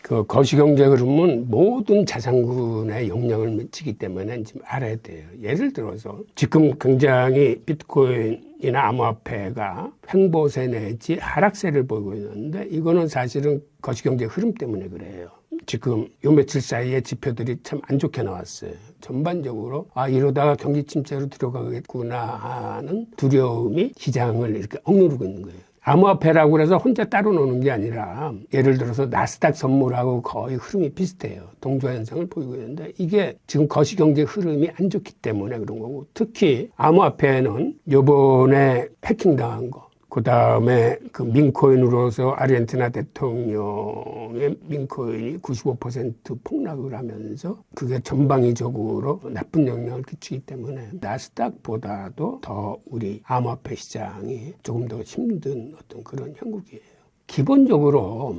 그 거시경제 흐름은 모든 자산군에 영향을 미치기 때문에 지금 알아야 돼요. 예를 들어서 지금 굉장히 비트코인이나 암호화폐가 횡보세 내지 하락세를 보이고 있는데 이거는 사실은 거시경제 흐름 때문에 그래요. 지금 요 며칠 사이에 지표들이 참 안 좋게 나왔어요. 전반적으로 이러다가 경기 침체로 들어가겠구나 하는 두려움이 시장을 이렇게 억누르고 있는 거예요. 암호화폐라고 해서 혼자 따로 노는 게 아니라 예를 들어서 나스닥 선물하고 거의 흐름이 비슷해요. 동조화 현상을 보이고 있는데 이게 지금 거시경제 흐름이 안 좋기 때문에 그런 거고, 특히 암호화폐는 요번에 해킹당한 거, 그 다음에 그 민코인으로서 아르헨티나 대통령의 민코인이 95% 폭락을 하면서 그게 전방위적으로 나쁜 영향을 끼치기 때문에 나스닥보다도 더 우리 암호화폐 시장이 조금 더 힘든 어떤 그런 형국이에요. 기본적으로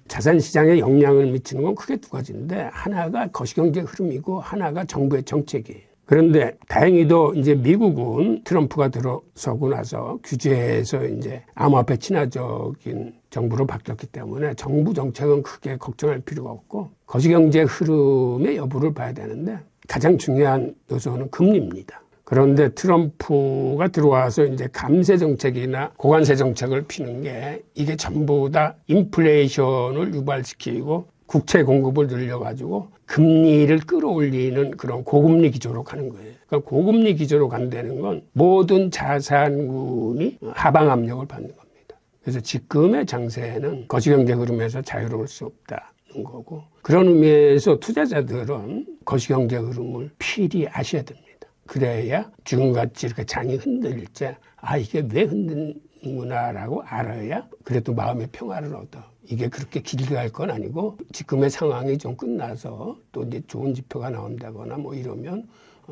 자산시장에 영향을 미치는 건 크게 두 가지인데, 하나가 거시경제 흐름이고 하나가 정부의 정책이에요. 그런데 다행히도 이제 미국은 트럼프가 들어서고 나서 규제에서 이제 암호화폐 친화적인 정부로 바뀌었기 때문에 정부 정책은 크게 걱정할 필요가 없고 거시경제 흐름의 여부를 봐야 되는데, 가장 중요한 요소는 금리입니다. 그런데 트럼프가 들어와서 이제 감세 정책이나 고관세 정책을 피는 게 이게 전부 다 인플레이션을 유발시키고 국채 공급을 늘려가지고 금리를 끌어올리는 그런 고금리 기조로 가는 거예요. 그러니까 고금리 기조로 간다는 건 모든 자산군이 하방 압력을 받는 겁니다. 그래서 지금의 장세는 거시경제 흐름에서 자유로울 수 없다는 거고, 그런 의미에서 투자자들은 거시경제 흐름을 필히 아셔야 됩니다. 그래야 지금같이 이렇게 장이 흔들릴 때 이게 왜 흔드는구나라고 알아야 그래도 마음의 평화를 얻어. 이게 그렇게 길게 갈 건 아니고 지금의 상황이 좀 끝나서 또 이제 좋은 지표가 나온다거나 뭐 이러면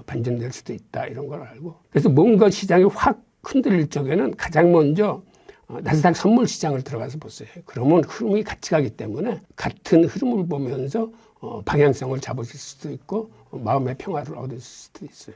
반전될 수도 있다, 이런 걸 알고. 그래서 뭔가 시장이 확 흔들릴 적에는 가장 먼저 나스닥 선물 시장을 들어가서 보세요. 그러면 흐름이 같이 가기 때문에 같은 흐름을 보면서 방향성을 잡으실 수도 있고 마음의 평화를 얻을 수도 있어요.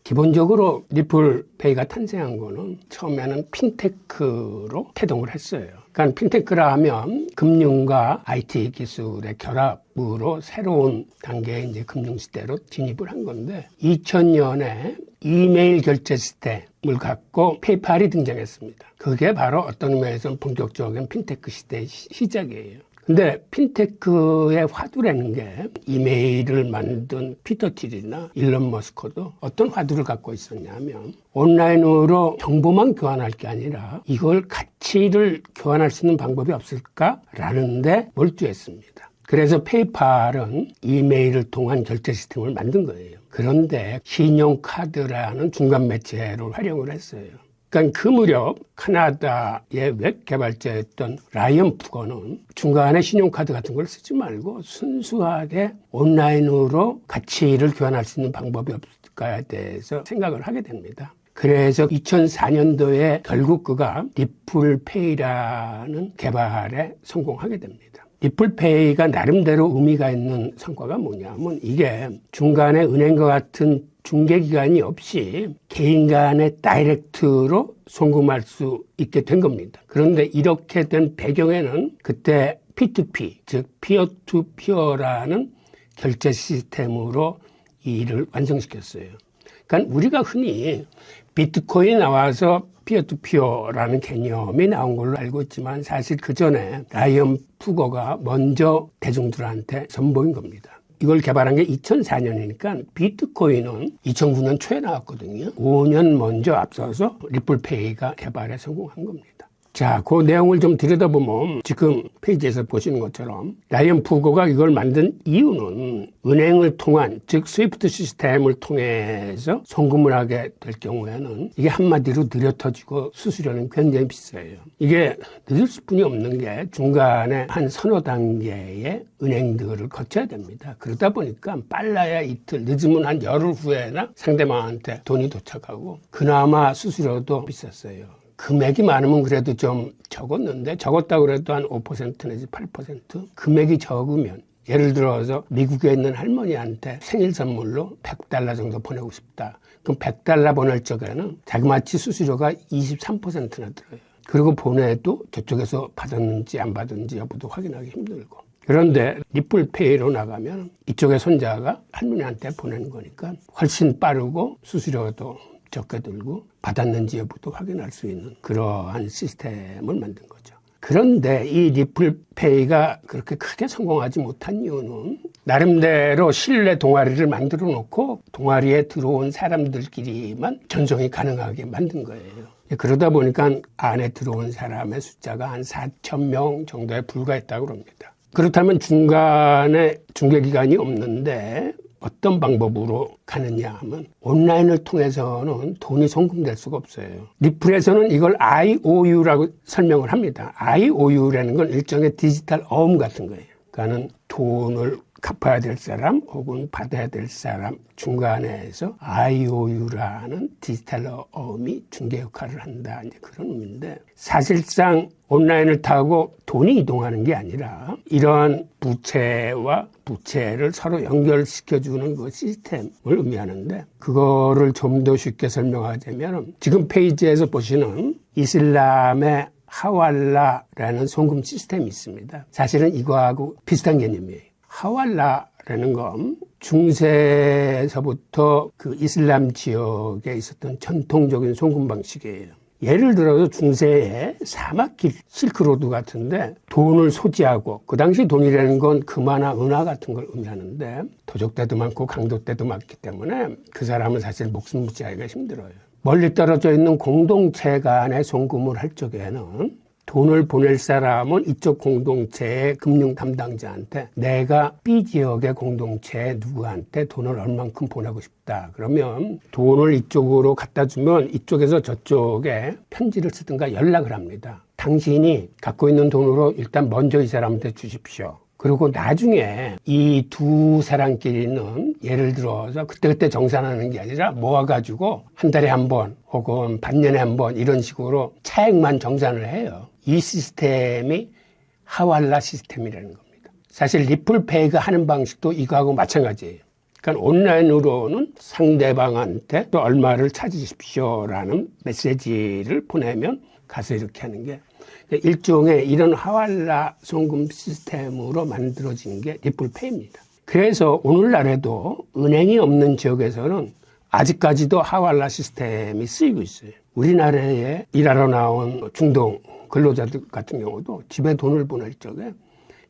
기본적으로 리플페이가 탄생한 거는 처음에는 핀테크로 태동을 했어요. 그러니까 핀테크라 하면 금융과 IT 기술의 결합으로 새로운 단계의 이제 금융시대로 진입을 한 건데, 2000년에 이메일 결제 시스템을 갖고 페이팔이 등장했습니다. 그게 바로 어떤 의미에서는 본격적인 핀테크 시대의 시작이에요. 근데 핀테크의 화두라는 게 이메일을 만든 피터 틸이나 일론 머스크도 어떤 화두를 갖고 있었냐면, 온라인으로 정보만 교환할 게 아니라 이걸 가치를 교환할 수 있는 방법이 없을까라는 데 몰두했습니다. 그래서 페이팔은 이메일을 통한 결제 시스템을 만든 거예요. 그런데 신용카드라는 중간 매체를 활용을 했어요. 그러니까 그 무렵 캐나다의 웹 개발자였던 라이언 푸거는 중간에 신용카드 같은 걸 쓰지 말고 순수하게 온라인으로 가치를 교환할 수 있는 방법이 없을까에 대해서 생각을 하게 됩니다. 그래서 2004년도에 결국 그가 리플페이라는 개발에 성공하게 됩니다. 리플페이가 나름대로 의미가 있는 성과가 뭐냐면, 이게 중간에 은행과 같은 중개기관이 없이 개인 간에 다이렉트로 송금할 수 있게 된 겁니다. 그런데 이렇게 된 배경에는 그때 P2P, 즉 피어 투 피어라는 결제 시스템으로 이 일을 완성시켰어요. 그러니까 우리가 흔히 비트코인 나와서 피어2피어라는 개념이 나온 걸로 알고 있지만, 사실 그 전에 라이언 푸거가 먼저 대중들한테 선보인 겁니다. 이걸 개발한 게 2004년이니까 비트코인은 2009년 초에 나왔거든요. 5년 먼저 앞서서 리플페이가 개발에 성공한 겁니다. 자, 그 내용을 좀 들여다보면 지금 페이지에서 보시는 것처럼 라이언 푸거가 이걸 만든 이유는 은행을 통한, 즉 스위프트 시스템을 통해서 송금을 하게 될 경우에는 이게 한마디로 느려 터지고 수수료는 굉장히 비싸요. 이게 늦을 수뿐이 없는 게 중간에 한 서너 단계의 은행들을 거쳐야 됩니다. 그러다 보니까 빨라야 이틀, 늦으면 한 열흘 후에나 상대방한테 돈이 도착하고, 그나마 수수료도 비쌌어요. 금액이 많으면 그래도 좀 적었는데, 적었다고 그래도 한 5% 내지 8%? 금액이 적으면, 예를 들어서 미국에 있는 할머니한테 생일 선물로 $100 정도 보내고 싶다. 그럼 $100 보낼 적에는 자그마치 수수료가 23%나 들어요. 그리고 보내도 저쪽에서 받았는지 안 받았는지 여부도 확인하기 힘들고. 그런데 리플페이로 나가면 이쪽의 손자가 할머니한테 보내는 거니까 훨씬 빠르고 수수료도 적게 들고 받았는지 여부도 확인할 수 있는 그러한 시스템을 만든 거죠. 그런데 이 리플페이가 그렇게 크게 성공하지 못한 이유는 나름대로 신뢰 동아리를 만들어 놓고 동아리에 들어온 사람들끼리만 전송이 가능하게 만든 거예요. 그러다 보니까 안에 들어온 사람의 숫자가 한 4,000명 정도에 불과했다고 합니다. 그렇다면 중간에 중개기관이 없는데 어떤 방법으로 가느냐 하면 온라인을 통해서는 돈이 송금될 수가 없어요. 리플에서는 이걸 IOU라고 설명을 합니다. IOU라는 건 일종의 디지털 어음 같은 거예요. 그러니까는 돈을 갚아야 될 사람 혹은 받아야 될 사람 중간에서 IOU라는 디지털 어음이 중개 역할을 한다. 이제 그런 의미인데 사실상 온라인을 타고 돈이 이동하는 게 아니라 이러한 부채와 부채를 서로 연결시켜주는 그 시스템을 의미하는데 그거를 좀 더 쉽게 설명하자면 지금 페이지에서 보시는 이슬람의 하왈라라는 송금 시스템이 있습니다. 사실은 이거하고 비슷한 개념이에요. 하왈라라는 건 중세에서부터 그 이슬람 지역에 있었던 전통적인 송금 방식이에요. 예를 들어서 중세에 사막길 실크로드 같은데 돈을 소지하고 그 당시 돈이라는 건 금화나 은화 같은 걸 의미하는데 도적 때도 많고 강도 때도 많기 때문에 그 사람은 사실 목숨 부지하기가 힘들어요. 멀리 떨어져 있는 공동체 간의 송금을 할 적에는 돈을 보낼 사람은 이쪽 공동체의 금융 담당자한테 내가 B 지역의 공동체 누구한테 돈을 얼만큼 보내고 싶다. 그러면 돈을 이쪽으로 갖다 주면 이쪽에서 저쪽에 편지를 쓰든가 연락을 합니다. 당신이 갖고 있는 돈으로 일단 먼저 이 사람한테 주십시오. 그리고 나중에 이 두 사람끼리는 예를 들어서 그때그때 정산하는 게 아니라 모아가지고 한 달에 한 번 혹은 반년에 한 번 이런 식으로 차액만 정산을 해요. 이 시스템이 하왈라 시스템이라는 겁니다. 사실 리플페이가 하는 방식도 이거하고 마찬가지예요. 그러니까 온라인으로는 상대방한테 또 얼마를 찾으십시오라는 메시지를 보내면 가서 이렇게 하는 게 일종의 이런 하왈라 송금 시스템으로 만들어진 게 리플페이입니다. 그래서 오늘날에도 은행이 없는 지역에서는 아직까지도 하왈라 시스템이 쓰이고 있어요. 우리나라에 일하러 나온 중동 근로자들 같은 경우도 집에 돈을 보낼 적에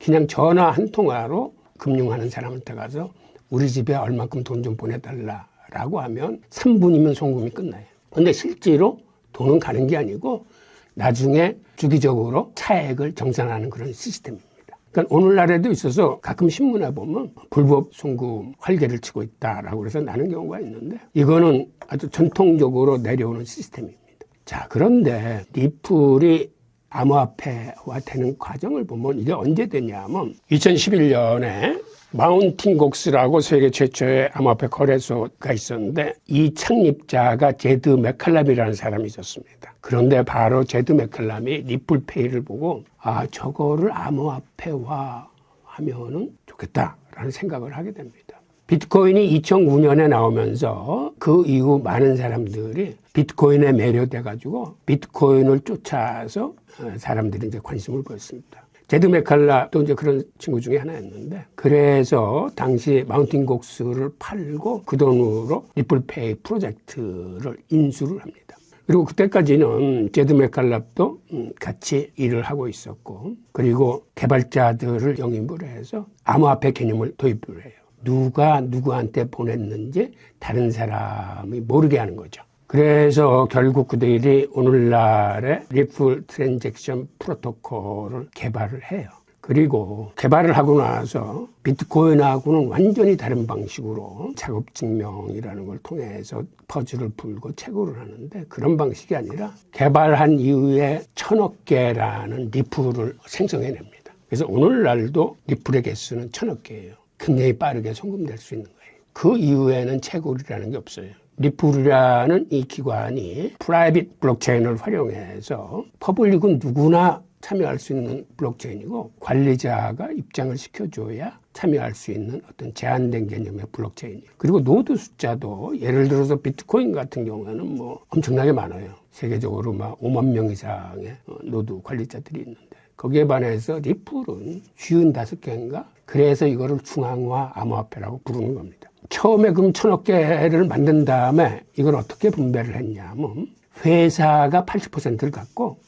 그냥 전화 한 통화로 금융하는 사람한테 가서 우리 집에 얼마큼 돈 좀 보내달라라고 하면 3분이면 송금이 끝나요. 근데 실제로 돈은 가는 게 아니고 나중에 주기적으로 차액을 정산하는 그런 시스템입니다. 그러니까 오늘날에도 있어서 가끔 신문에 보면 불법 송금 활개를 치고 있다라고 해서 나는 경우가 있는데 이거는 아주 전통적으로 내려오는 시스템입니다. 자, 그런데 리플이 암호화폐화 되는 과정을 보면 이게 언제 되냐면 2011년에 마운틴곡스라고 세계 최초의 암호화폐 거래소가 있었는데 이 창립자가 제드 맥칼람이라는 사람이 있었습니다. 그런데 바로 제드 맥칼람이 리플페이를 보고 저거를 암호화폐화 하면은 좋겠다라는 생각을 하게 됩니다. 비트코인이 2009년에 나오면서 그 이후 많은 사람들이 비트코인에 매료돼가지고 비트코인을 쫓아서 사람들이 이제 관심을 보였습니다. 제드 맥칼라도 이제 그런 친구 중에 하나였는데 그래서 당시 마운틴곡스를 팔고 그 돈으로 리플페이 프로젝트를 인수를 합니다. 그리고 그때까지는 제드 맥칼랍도 같이 일을 하고 있었고 그리고 개발자들을 영입을 해서 암호화폐 개념을 도입을 해요. 누가 누구한테 보냈는지 다른 사람이 모르게 하는 거죠. 그래서 결국 그들이 오늘날의 리플 트랜잭션 프로토콜을 개발을 해요. 그리고 개발을 하고 나서 비트코인하고는 완전히 다른 방식으로 작업 증명이라는 걸 통해서 퍼즐을 풀고 채굴을 하는데 그런 방식이 아니라 개발한 이후에 1000억 개라는 리플을 생성해냅니다. 그래서 오늘날도 리플의 개수는 1000억 개예요. 굉장히 빠르게 송금될 수 있는 거예요. 그 이후에는 채굴이라는 게 없어요. 리플이라는 이 기관이 프라이빗 블록체인을 활용해서 퍼블릭은 누구나 참여할 수 있는 블록체인이고 관리자가 입장을 시켜줘야 참여할 수 있는 어떤 제한된 개념의 블록체인이에요. 그리고 노드 숫자도 예를 들어서 비트코인 같은 경우에는 뭐 엄청나게 많아요. 세계적으로 막 5만 명 이상의 노드 관리자들이 있는데 거기에 반해서 리플은 55개인가? 그래서 이거를 중앙화 암호화폐라고 부르는 겁니다. 처음에 그럼 1000억 개를 만든 다음에 이걸 어떻게 분배를 했냐면 회사가 80%를 갖고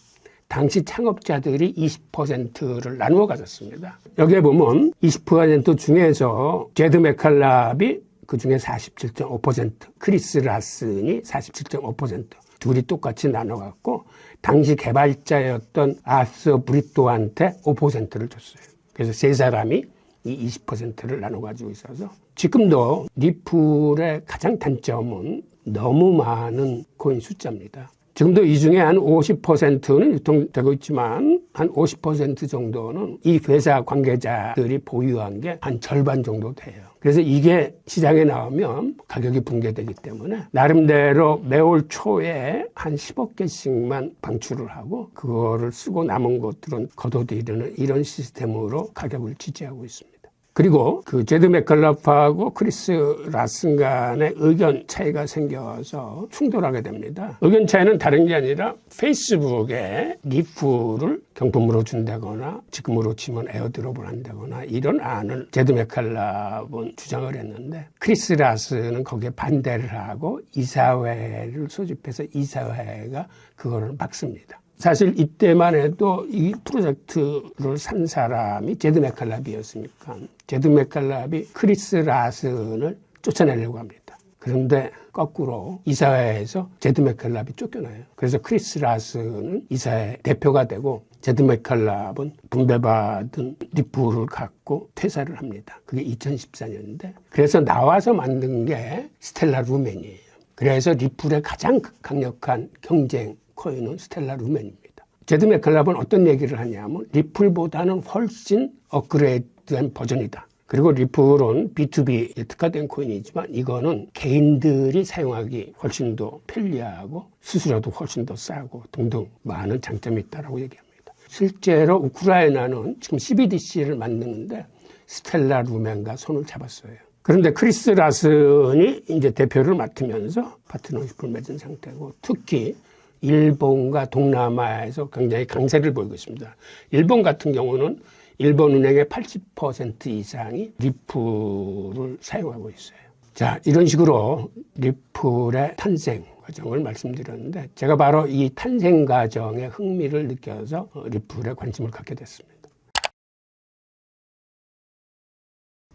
당시 창업자들이 20%를 나누어 가졌습니다. 여기에 보면 20% 중에서 제드 맥칼랍이 그 중에 47.5%, 크리스 라슨이 47.5%, 둘이 똑같이 나눠갖고 당시 개발자였던 아서 브리또한테 5%를 줬어요. 그래서 세 사람이 이 20%를 나눠가지고 있어서 지금도 리플의 가장 단점은 너무 많은 코인 숫자입니다. 지금도 이 중에 한 50%는 유통되고 있지만 한 50% 정도는 이 회사 관계자들이 보유한 게 한 절반 정도 돼요. 그래서 이게 시장에 나오면 가격이 붕괴되기 때문에 나름대로 매월 초에 한 10억 개씩만 방출을 하고 그거를 쓰고 남은 것들은 거둬들이는 이런 시스템으로 가격을 지지하고 있습니다. 그리고 그 제드 맥칼랍하고 크리스 라슨 간의 의견 차이가 생겨서 충돌하게 됩니다. 의견 차이는 다른 게 아니라 페이스북에 리플을 경품으로 준다거나 지금으로 치면 에어드롭을 한다거나 이런 안을 제드 맥칼랍은 주장을 했는데 크리스 라슨은 거기에 반대를 하고 이사회를 소집해서 이사회가 그거를 막습니다. 사실 이때만 해도 이 프로젝트를 산 사람이 제드 맥칼랍이었으니까 제드 맥칼랍이 크리스 라슨을 쫓아내려고 합니다. 그런데 거꾸로 이사회에서 제드 맥칼랍이 쫓겨나요. 그래서 크리스 라슨은 이사회 대표가 되고 제드 맥칼랍은 분배받은 리플을 갖고 퇴사를 합니다. 그게 2014년인데 그래서 나와서 만든 게 스텔라 루멘이에요. 그래서 리플의 가장 강력한 경쟁 코인은 스텔라 루멘입니다. 제드 맥칼랍은 어떤 얘기를 하냐면 리플보다는 훨씬 업그레이드된 버전이다. 그리고 리플은 B2B에 특화된 코인이지만 이거는 개인들이 사용하기 훨씬 더 편리하고 수수료도 훨씬 더 싸고 등등 많은 장점이 있다고 얘기합니다. 실제로 우크라이나는 지금 CBDC를 만드는데 스텔라 루멘과 손을 잡았어요. 그런데 크리스 라슨이 이제 대표를 맡으면서 파트너십을 맺은 상태고 특히 일본과 동남아에서 굉장히 강세를 보이고 있습니다. 일본 같은 경우는 일본 은행의 80% 이상이 리플을 사용하고 있어요. 자, 이런 식으로 리플의 탄생 과정을 말씀드렸는데 제가 바로 이 탄생 과정에 흥미를 느껴서 리플에 관심을 갖게 됐습니다.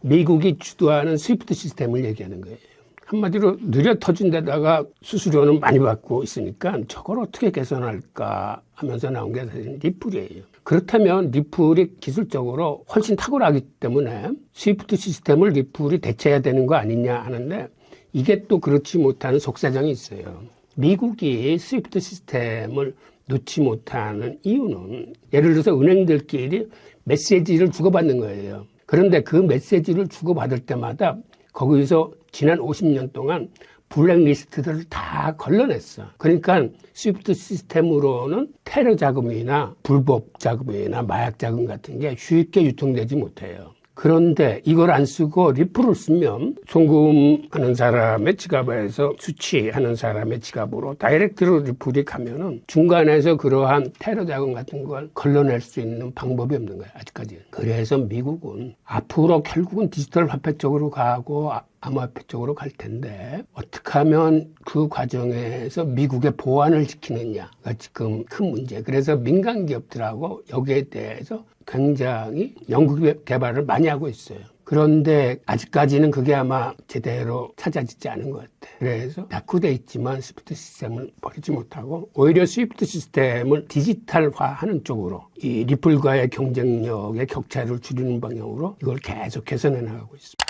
미국이 주도하는 스위프트 시스템을 얘기하는 거예요. 한마디로 느려 터진 데다가 수수료는 많이 받고 있으니까 저걸 어떻게 개선할까 하면서 나온 게 사실 리플이에요. 그렇다면 리플이 기술적으로 훨씬 탁월하기 때문에 스위프트 시스템을 리플이 대체해야 되는 거 아니냐 하는데 이게 또 그렇지 못하는 속사정이 있어요. 미국이 스위프트 시스템을 놓지 못하는 이유는 예를 들어서 은행들끼리 메시지를 주고받는 거예요. 그런데 그 메시지를 주고받을 때마다 거기서 지난 50년 동안 블랙리스트들을 다 걸러냈어. 그러니까 스위프트 시스템으로는 테러 자금이나 불법 자금이나 마약 자금 같은 게 쉽게 유통되지 못해요. 그런데 이걸 안 쓰고 리플을 쓰면 송금하는 사람의 지갑에서 수취하는 사람의 지갑으로 다이렉트로 리플이 가면은 중간에서 그러한 테러 자금 같은 걸 걸러낼 수 있는 방법이 없는 거예요. 아직까지는. 그래서 미국은 앞으로 결국은 디지털 화폐 쪽으로 가고 암호화폐 쪽으로 갈 텐데 어떻게 하면 그 과정에서 미국의 보안을 지키느냐가 지금 큰 문제. 그래서 민간 기업들하고 여기에 대해서 굉장히 연구 개발을 많이 하고 있어요. 그런데 아직까지는 그게 아마 제대로 찾아지지 않은 것 같아요. 그래서 낙후돼 있지만 스위프트 시스템을 버리지 못하고 오히려 스위프트 시스템을 디지털화하는 쪽으로 이 리플과의 경쟁력의 격차를 줄이는 방향으로 이걸 계속 개선해 나가고 있습니다.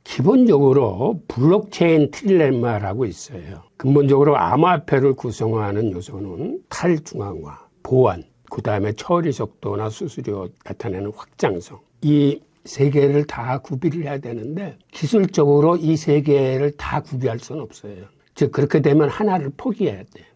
기본적으로 블록체인 트릴레마라고 있어요. 근본적으로 암호화폐를 구성하는 요소는 탈중앙화, 보안, 그 다음에 처리 속도나 수수료 나타내는 확장성. 이 세 개를 다 구비를 해야 되는데 기술적으로 이 세 개를 다 구비할 수는 없어요. 즉 그렇게 되면 하나를 포기해야 돼요.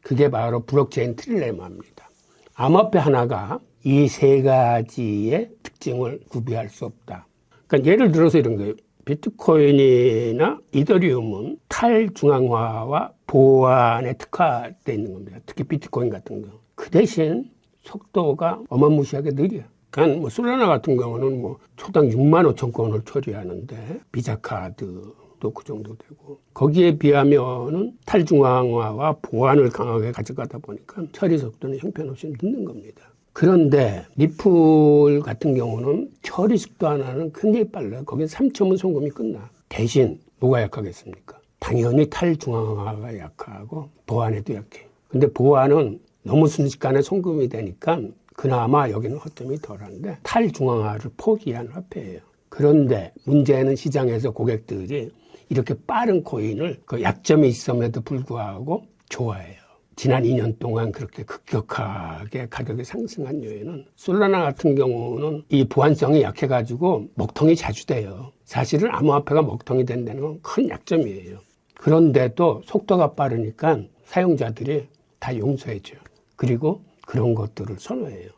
그게 바로 블록체인 트릴레마입니다. 암호화폐 하나가 이 세 가지의 특징을 구비할 수 없다. 그러니까 예를 들어서 이런 거예요. 비트코인이나 이더리움은 탈중앙화와 보안에 특화되어 있는 겁니다. 특히 비트코인 같은 경우. 그 대신 속도가 어마무시하게 느려요. 그러니까 뭐 솔라나 같은 경우는 뭐 초당 6만 5천 건을 처리하는데 비자 카드도 그 정도 되고, 거기에 비하면은 탈중앙화와 보안을 강하게 가져가다 보니까 처리 속도는 형편없이 늦는 겁니다. 그런데 리플 같은 경우는 처리 속도 하나는 굉장히 빨라요. 거긴 3초면 송금이 끝나. 대신 뭐가 약하겠습니까? 당연히 탈중앙화가 약하고 보안에도 약해. 근데 보안은 너무 순식간에 송금이 되니까 그나마 여기는 허점이 덜한데 탈중앙화를 포기한 화폐예요. 그런데 문제는 시장에서 고객들이 이렇게 빠른 코인을 그 약점이 있음에도 불구하고 좋아해요. 지난 2년 동안 그렇게 급격하게 가격이 상승한 요인은 솔라나 같은 경우는 이 보안성이 약해가지고 먹통이 자주 돼요. 사실은 암호화폐가 먹통이 된다는 건 큰 약점이에요. 그런데도 속도가 빠르니까 사용자들이 다 용서해줘요. 그리고 그런 것들을 선호해요.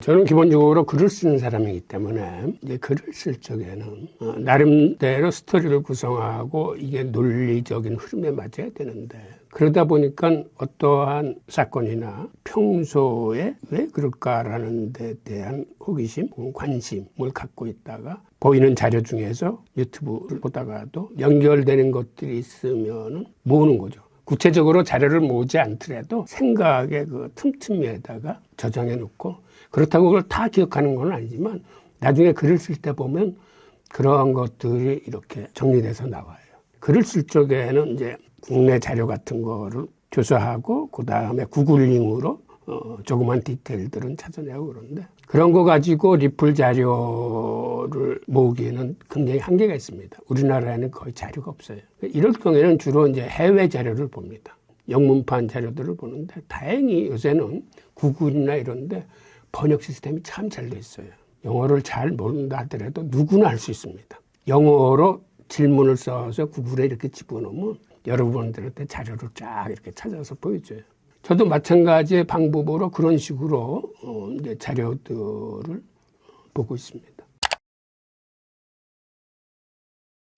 저는 기본적으로 글을 쓰는 사람이기 때문에 이제 글을 쓸 적에는 나름대로 스토리를 구성하고 이게 논리적인 흐름에 맞아야 되는데, 그러다 보니까 어떠한 사건이나 평소에 왜 그럴까라는 데 대한 호기심, 관심을 갖고 있다가 보이는 자료 중에서 유튜브를 보다가도 연결되는 것들이 있으면 모으는 거죠. 구체적으로 자료를 모으지 않더라도 생각의 그 틈틈이에다가 저장해 놓고, 그렇다고 그걸 다 기억하는 건 아니지만 나중에 글을 쓸 때 보면 그러한 것들이 이렇게 정리돼서 나와요. 글을 쓸 적에는 이제 국내 자료 같은 거를 조사하고 그 다음에 구글링으로 조그만 디테일들은 찾아내고 그러는데, 그런 거 가지고 리플 자료를 모으기에는 굉장히 한계가 있습니다. 우리나라에는 거의 자료가 없어요. 이럴 경우에는 주로 이제 해외 자료를 봅니다. 영문판 자료들을 보는데, 다행히 요새는 구글이나 이런데 번역 시스템이 참 잘 돼 있어요. 영어를 잘 모른다 하더라도 누구나 할 수 있습니다. 영어로 질문을 써서 구글에 이렇게 집어넣으면 여러분들한테 자료를 쫙 이렇게 찾아서 보여줘요. 저도 마찬가지의 방법으로 그런 식으로 이제 자료들을 보고 있습니다.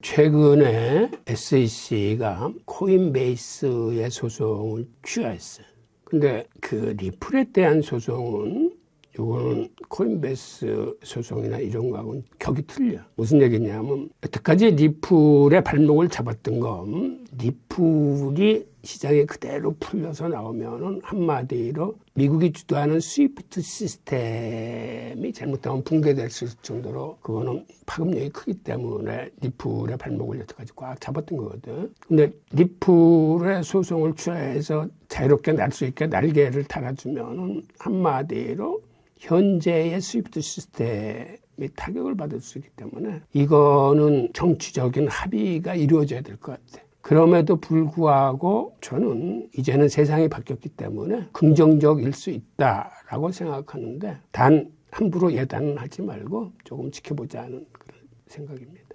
최근에 SEC가 코인베이스의 소송을 취하했어요. 근데 그 리플에 대한 소송은, 이거는 코인베이스 소송이나 이런 거하고는 격이 틀려. 무슨 얘기냐면, 여태까지 리플의 발목을 잡았던 건 리플이 시장에 그대로 풀려서 나오면은 한마디로 미국이 주도하는 스위프트 시스템이 잘못하면 붕괴될 수 있을 정도로 그거는 파급력이 크기 때문에 리플의 발목을 여태까지 꽉 잡았던 거거든. 근데 리플의 소송을 취하해서 자유롭게 날 수 있게 날개를 달아주면은 한마디로 현재의 스위프트 시스템이 타격을 받을 수 있기 때문에 이거는 정치적인 합의가 이루어져야 될 것 같아. 그럼에도 불구하고 저는 이제는 세상이 바뀌었기 때문에 긍정적일 수 있다라고 생각하는데, 단 함부로 예단은 하지 말고 조금 지켜보자는 그런 생각입니다.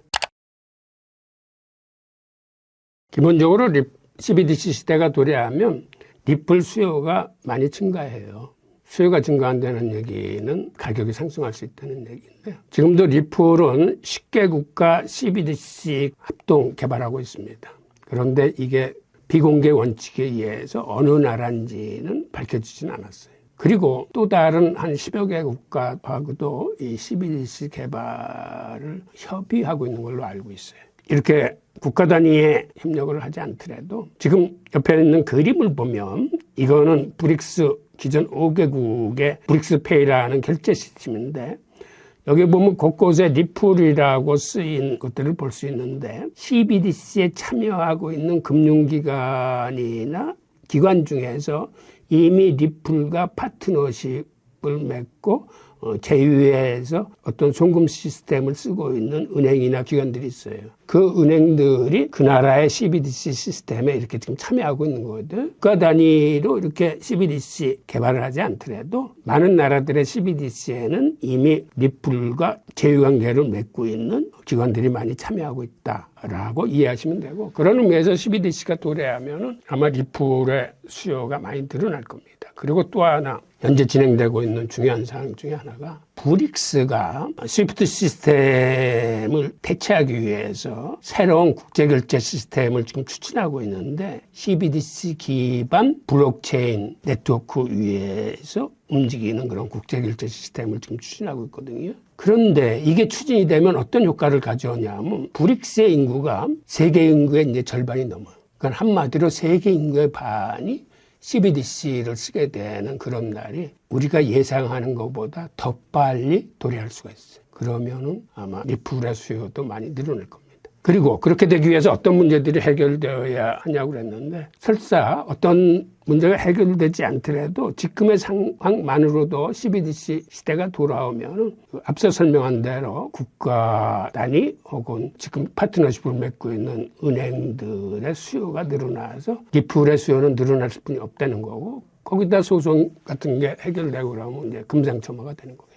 기본적으로 CBDC 시대가 도래하면 리플 수요가 많이 증가해요. 수요가 증가한다는 얘기는 가격이 상승할 수 있다는 얘기인데, 지금도 리플은 10개 국가 CBDC 합동 개발하고 있습니다. 그런데 이게 비공개 원칙에 의해서 어느 나라인지는 밝혀지진 않았어요. 그리고 또 다른 한 10여 개 국가하고도 이 CBDC 개발을 협의하고 있는 걸로 알고 있어요. 이렇게 국가 단위의 협력을 하지 않더라도 지금 옆에 있는 그림을 보면 이거는 브릭스 기존 5개국의 브릭스페이라는 결제 시스템인데, 여기 보면 곳곳에 리플이라고 쓰인 것들을 볼 수 있는데, CBDC에 참여하고 있는 금융기관이나 기관 중에서 이미 리플과 파트너십을 맺고 제휴해서 어떤 송금 시스템을 쓰고 있는 은행이나 기관들이 있어요. 그 은행들이 그 나라의 CBDC 시스템에 이렇게 지금 참여하고 있는 거거든. 국가 단위로 이렇게 CBDC 개발을 하지 않더라도 많은 나라들의 CBDC에는 이미 리플과 제휴관계를 맺고 있는 기관들이 많이 참여하고 있다라고 이해하시면 되고, 그런 의미에서 CBDC가 도래하면은 아마 리플의 수요가 많이 늘어날 겁니다. 그리고 또 하나 현재 진행되고 있는 중요한 사항 중에 하나가 브릭스가 스위프트 시스템을 대체하기 위해서 새로운 국제결제 시스템을 지금 추진하고 있는데 CBDC 기반 블록체인 네트워크 위에서 움직이는 그런 국제결제 시스템을 지금 추진하고 있거든요. 그런데 이게 추진이 되면 어떤 효과를 가져오냐면 브릭스의 인구가 세계 인구의 이제 절반이 넘어요. 그러니까 한마디로 세계 인구의 반이 CBDC를 쓰게 되는 그런 날이 우리가 예상하는 것보다 더 빨리 도래할 수가 있어요. 그러면은 아마 리플의 수요도 많이 늘어날 겁니다. 그리고 그렇게 되기 위해서 어떤 문제들이 해결되어야 하냐고 그랬는데 설사 어떤 문제가 해결되지 않더라도 지금의 상황만으로도 CBDC 시대가 돌아오면 앞서 설명한 대로 국가 단위 혹은 지금 파트너십을 맺고 있는 은행들의 수요가 늘어나서 리플의 수요는 늘어날 수뿐이 없다는 거고 거기다 소송 같은 게 해결되고 그러면 이제 금상첨화가 되는 거겠죠.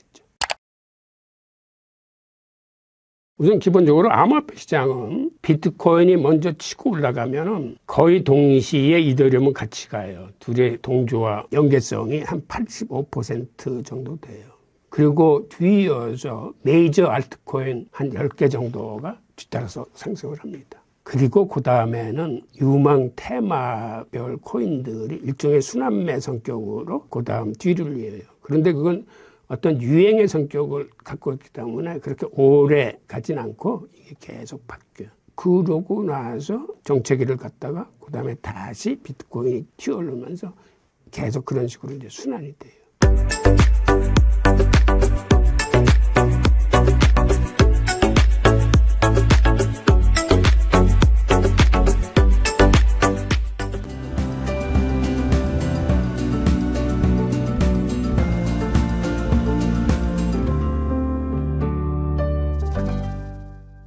우선 기본적으로 암호화폐 시장은 비트코인이 먼저 치고 올라가면은 거의 동시에 이더리움은 같이 가요. 둘의 동조와 연계성이 한 85% 정도 돼요. 그리고 뒤이어서 메이저 알트코인 한 10개 정도가 뒤따라서 상승을 합니다. 그리고 그 다음에는 유망 테마별 코인들이 일종의 순환매 성격으로 그 다음 뒤를 이어요. 그런데 그건 어떤 유행의 성격을 갖고 있기 때문에 그렇게 오래 가진 않고 이게 계속 바뀌어요. 그러고 나서 정체기를 갖다가 그 다음에 다시 비트코인이 튀어오르면서 계속 그런 식으로 이제 순환이 돼요.